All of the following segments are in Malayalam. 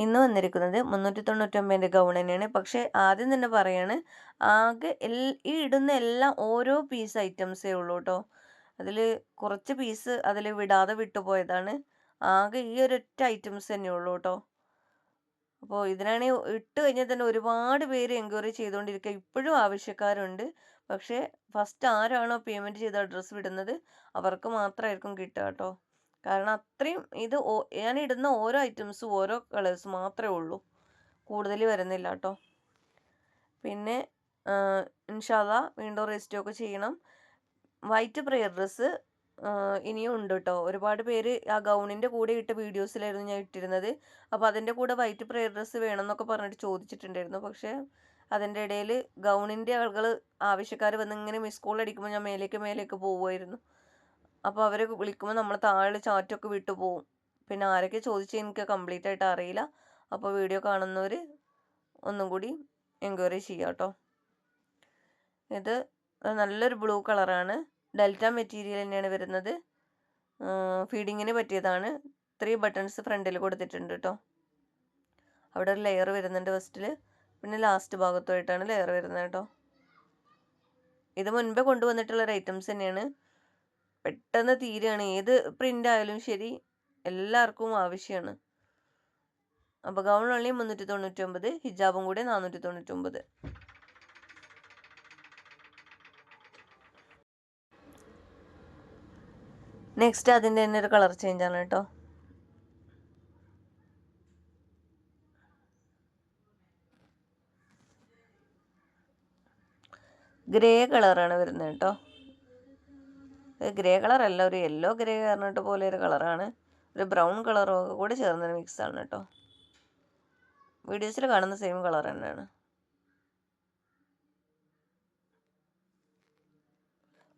ഇന്ന് വന്നിരിക്കുന്നത് 399 ഗൗൺ തന്നെയാണ്. പക്ഷേ ആദ്യം തന്നെ പറയാണ്, ആകെ ഈ ഇടുന്ന എല്ലാം ഓരോ പീസ് ഐറ്റംസേ ഉള്ളൂ കേട്ടോ. അതിൽ കുറച്ച് പീസ് അതിൽ വിടാതെ വിട്ടുപോയതാണ്. ആകെ ഈ ഒരൊറ്റ ഐറ്റംസ് തന്നെ ഉള്ളൂ കേട്ടോ. അപ്പോൾ ഇതിനാണെങ്കിൽ ഇട്ട് കഴിഞ്ഞാൽ തന്നെ ഒരുപാട് പേര് എൻക്വയറി ചെയ്തുകൊണ്ടിരിക്കുക. ഇപ്പോഴും ആവശ്യക്കാരുണ്ട്. പക്ഷേ ഫസ്റ്റ് ആരാണോ പേയ്മെൻറ്റ് ചെയ്ത് അഡ്രസ്സ് വിടുന്നത് അവർക്ക് മാത്രമായിരിക്കും കിട്ടുക കേട്ടോ. കാരണം അത്രയും ഇത് ഞാൻ ഇടുന്ന ഓരോ ഐറ്റംസും ഓരോ കളേഴ്സ് മാത്രമേ ഉള്ളൂ, കൂടുതൽ വരുന്നില്ല കേട്ടോ. പിന്നെ ഇൻഷാ അള്ളാ വീണ്ടും റീസ്റ്റോക്ക് ചെയ്യണം. വൈറ്റ് പ്രെയർ ഡ്രസ്സ് ഇനിയും ഉണ്ട് കേട്ടോ. ഒരുപാട് പേര് ആ ഗൗണിൻ്റെ കൂടെ ഇട്ട വീഡിയോസിലായിരുന്നു ഞാൻ ഇട്ടിരുന്നത്. അപ്പോൾ അതിൻ്റെ കൂടെ വൈറ്റ് പ്രെയർ ഡ്രസ്സ് വേണമെന്നൊക്കെ പറഞ്ഞിട്ട് ചോദിച്ചിട്ടുണ്ടായിരുന്നു. പക്ഷേ അതിൻ്റെ ഇടയിൽ ഗൗണിൻ്റെ ആവശ്യക്കാർ വന്ന് ഇങ്ങനെ മിസ് കോൾ അടിക്കുമ്പോൾ ഞാൻ മേലേക്ക് പോവുമായിരുന്നു. അപ്പോൾ അവർ വിളിക്കുമ്പോൾ നമ്മൾ താഴെ ചാറ്റൊക്കെ വിട്ടു പോവും. പിന്നെ ആരൊക്കെ ചോദിച്ചാൽ എനിക്ക് കംപ്ലീറ്റ് ആയിട്ട് അറിയില്ല. അപ്പോൾ വീഡിയോ കാണുന്നവർ ഒന്നും കൂടി എൻക്വയറി ചെയ്യാം കേട്ടോ. ഇത് നല്ലൊരു ബ്ലൂ കളറാണ്. ഡെൽറ്റ മെറ്റീരിയൽ തന്നെയാണ് വരുന്നത്. ഫീഡിങ്ങിന് പറ്റിയതാണ്. 3 ബട്ടൺസ് ഫ്രണ്ടിൽ കൊടുത്തിട്ടുണ്ട് കേട്ടോ. അവിടെ ഒരു ലെയർ വരുന്നുണ്ട് ഫസ്റ്റിൽ, പിന്നെ ലാസ്റ്റ് ഭാഗത്തുമായിട്ടാണ് ലെയർ വരുന്നത് കേട്ടോ. ഇത് മുൻപേ കൊണ്ടുവന്നിട്ടുള്ള ഐറ്റംസ് തന്നെയാണ്. പെട്ടെന്ന് തീരുകയാണ്. ഏത് പ്രിൻ്റ് ആയാലും ശരി എല്ലാവർക്കും ആവശ്യമാണ്. അപ്പോൾ ഗൗൺ ഓൺലി 399, ഹിജാബും കൂടെ 499. നെക്സ്റ്റ് അതിൻ്റെ തന്നെ ഒരു കളർ ചേഞ്ച് ആണ് കേട്ടോ. ഗ്രേ കളറാണ് വരുന്നത് കേട്ടോ. ഗ്രേ കളറല്ല, ഒരു യെല്ലോ ഗ്രേ പറഞ്ഞിട്ട് പോലെ ഒരു കളറാണ്. ഒരു ബ്രൗൺ കളറും ഒക്കെ കൂടി ചേർന്നൊരു മിക്സാണ് കേട്ടോ. വീഡിയോസിൽ കാണുന്ന സെയിം കളർ തന്നെയാണ്.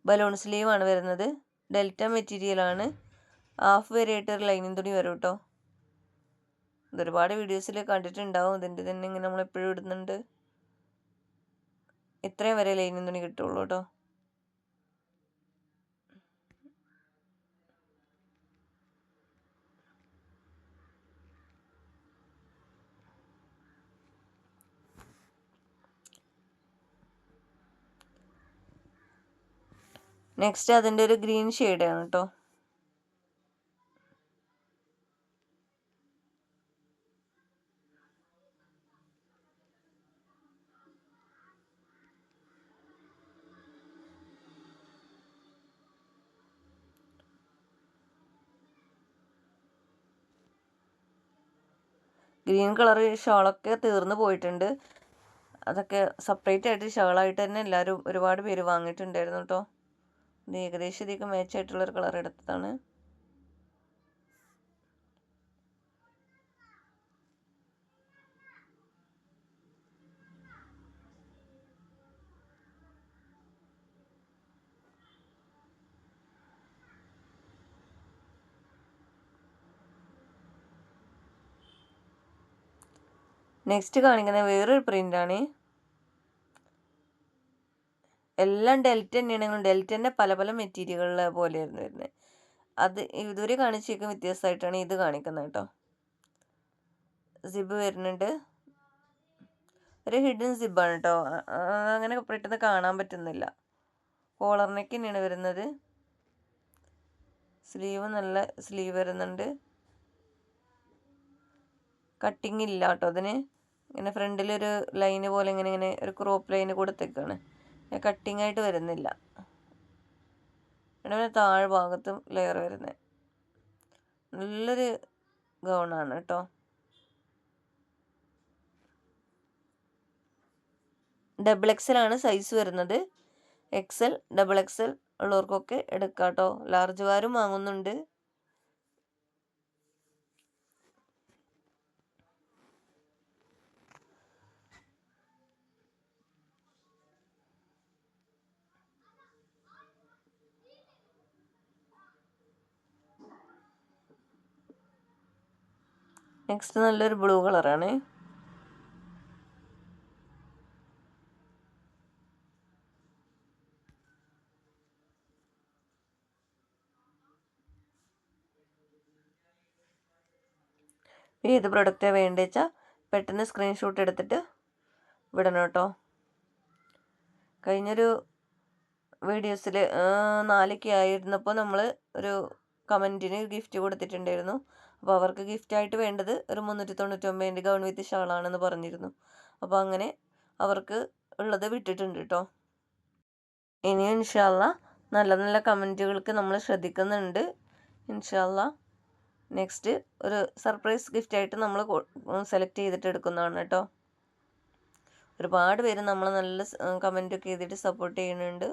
ബലൂൺ സ്ലീവാണ് വരുന്നത്. ഡെൽറ്റ മെറ്റീരിയലാണ്. ഹാഫ് വരെയായിട്ട് ഒരു ലൈനിങ് തുണി വരും കേട്ടോ. ഇതൊരുപാട് വീഡിയോസിൽ കണ്ടിട്ടുണ്ടാവും. ഇതിൻ്റെ തന്നെ ഇങ്ങനെ നമ്മളെപ്പോഴും ഇടുന്നുണ്ട്. ഇത്രയും വരെ ലൈനിങ് തുണി കിട്ടുള്ളൂ കേട്ടോ. നെക്സ്റ്റ് അതിൻ്റെ ഒരു ഗ്രീൻ ഷെയ്ഡാണ് കേട്ടോ. ഗ്രീൻ കളർ ഷാളൊക്കെ തീർന്നു പോയിട്ടുണ്ട്. അതൊക്കെ സെപ്പറേറ്റ് ആയിട്ട് ഷാളായിട്ട് തന്നെ എല്ലാവരും ഒരുപാട് പേര് വാങ്ങിയിട്ടുണ്ടായിരുന്നു കേട്ടോ. ഇത് ഏകദേശം ഇതിലേക്ക് മാച്ചായിട്ടുള്ളൊരു കളർ എടുത്തതാണ്. നെക്സ്റ്റ് കാണിക്കുന്നത് വേറൊരു പ്രിൻ്റാണ്. എല്ലാം ഡെൽറ്റ തന്നെയാണ്. ഡെൽറ്റൻ്റെ പല പല മെറ്റീരിയലുകളെ പോലെയായിരുന്നു വരുന്നത്. അത് ഇതുവരെ കാണിച്ചേക്കും വ്യത്യാസമായിട്ടാണ് ഇത് കാണിക്കുന്നത് കേട്ടോ. സിബ് വരുന്നുണ്ട്. ഒരു ഹിഡൻ സിബാണ് കേട്ടോ. അങ്ങനെ പെട്ടെന്ന് കാണാൻ പറ്റുന്നില്ല. കോളർ നെക്ക് തന്നെയാണ് വരുന്നത്. സ്ലീവ് നല്ല സ്ലീവ് വരുന്നുണ്ട്. കട്ടിങ് ഇല്ല കേട്ടോ അതിന്. ഇങ്ങനെ ഫ്രണ്ടിലൊരു ലൈന് പോലെ ഇങ്ങനെ ഒരു ക്രോപ്പ് ലൈന് കൊടുത്തേക്കാണ്. കട്ടിങ് ആയിട്ട് വരുന്നില്ല. പിന്നെ താഴെ ഭാഗത്തും ലെയർ വരുന്നത്. നല്ലൊരു ഗൗണാണ് കേട്ടോ. ഡബിൾ എക്സൽ ആണ് സൈസ് വരുന്നത്. എക്സൽ, ഡബിൾ എക്സൽ ഉള്ളവർക്കൊക്കെ എടുക്കാം കേട്ടോ. ലാർജുകാരും വാങ്ങുന്നുണ്ട്. നെക്സ്റ്റ് നല്ലൊരു ബ്ലൂ കളറാണ്. ഏത് പ്രൊഡക്റ്റാണ് വേണ്ടത് വെച്ചാൽ പെട്ടെന്ന് സ്ക്രീൻഷോട്ട് എടുത്തിട്ട് വിടണം കേട്ടോ. കഴിഞ്ഞൊരു വീഡിയോസിൽ 4K ആയിരുന്നപ്പോൾ നമ്മൾ ഒരു കമൻറ്റിന് ഗിഫ്റ്റ് കൊടുത്തിട്ടുണ്ടായിരുന്നു. അപ്പോൾ അവർക്ക് ഗിഫ്റ്റായിട്ട് വേണ്ടത് ഒരു 399 ഗൗൺ വിത്ത് ഷാളാണെന്ന് പറഞ്ഞിരുന്നു. അപ്പോൾ അങ്ങനെ അവർക്ക് ഉള്ളത് വിട്ടിട്ടുണ്ട് കേട്ടോ. ഇനിയും ഇൻഷാ അള്ളാ നല്ല നല്ല കമൻറ്റുകൾക്ക് നമ്മൾ ശ്രദ്ധിക്കുന്നുണ്ട്. ഇൻഷാ അള്ളാ നെക്സ്റ്റ് ഒരു സർപ്രൈസ് ഗിഫ്റ്റായിട്ട് നമ്മൾ സെലക്ട് ചെയ്തിട്ട് എടുക്കുന്നതാണ് കേട്ടോ. ഒരുപാട് പേര് നമ്മൾ നല്ല കമൻറ്റൊക്കെ ചെയ്തിട്ട് സപ്പോർട്ട് ചെയ്യുന്നുണ്ട്.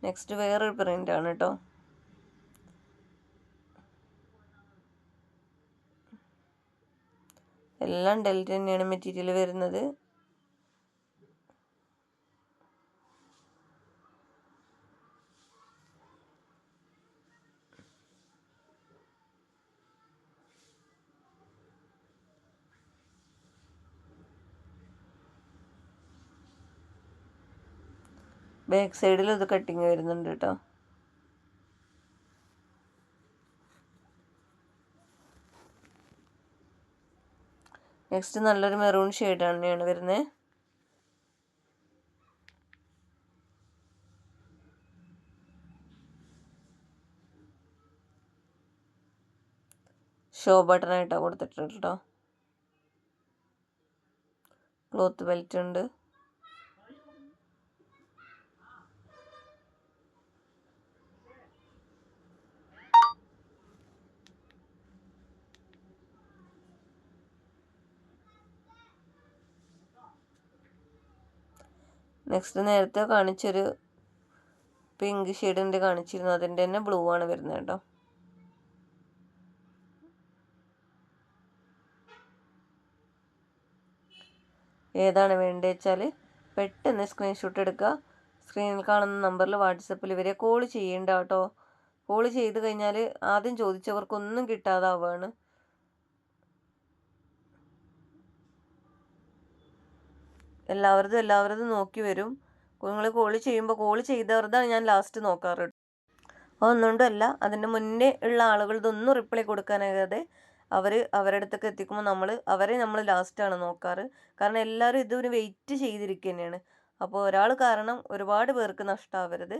നെക്സ്റ്റ് വേറൊരു പ്രിൻ്റാണ് കേട്ടോ. എല്ലാം ഡെൽറ്റ തന്നെയാണ് മെറ്റീരിയൽ വരുന്നത്. ബാക്ക് സൈഡിൽ ഇത് കട്ടിങ് വരുന്നുണ്ട് കേട്ടോ. നെക്സ്റ്റ് നല്ലൊരു മെറൂൺ ഷെയ്ഡാണ് വരുന്നത്. ഷോ ബട്ടണായിട്ടാണ് കൊടുത്തിട്ടുണ്ട് കേട്ടോ. ക്ലോത്ത് ബെൽറ്റ് ഉണ്ട്. നെക്സ്റ്റ് നേരത്തെ കാണിച്ചൊരു പിങ്ക് ഷെയ്ഡിൻ്റെ കാണിച്ചിരുന്നു, അതിൻ്റെ തന്നെ ബ്ലൂ ആണ് വരുന്നത് കേട്ടോ. ഏതാണ് വേണ്ടത് വെച്ചാൽ പെട്ടെന്ന് സ്ക്രീൻഷോട്ട് എടുക്കുക. സ്ക്രീനിൽ കാണുന്ന നമ്പറിൽ വാട്സപ്പിൽ ഇവരെ കോൾ ചെയ്യേണ്ട കേട്ടോ. കോൾ ചെയ്ത് കഴിഞ്ഞാൽ ആദ്യം ചോദിച്ചവർക്കൊന്നും കിട്ടാതാവുകയാണ്. എല്ലാവരതും നോക്കി വരും. നിങ്ങൾ കോൾ ചെയ്യുമ്പോൾ കോൾ ചെയ്തവരതാണ് ഞാൻ ലാസ്റ്റ് നോക്കാറ്. ഒന്നുകൊണ്ടല്ല, അതിൻ്റെ മുന്നേ ഉള്ള ആളുകളതൊന്നും റിപ്ലൈ കൊടുക്കാനാകാതെ അവരുടെ അടുത്തൊക്കെ എത്തിക്കുമ്പോൾ അവരെ നമ്മൾ ലാസ്റ്റാണ് നോക്കാറ്. കാരണം എല്ലാവരും ഇതൊരു വെയിറ്റ് ചെയ്തിരിക്കുക തന്നെയാണ്. അപ്പോൾ ഒരാൾ കാരണം ഒരുപാട് പേർക്ക് നഷ്ടമാവരുത്.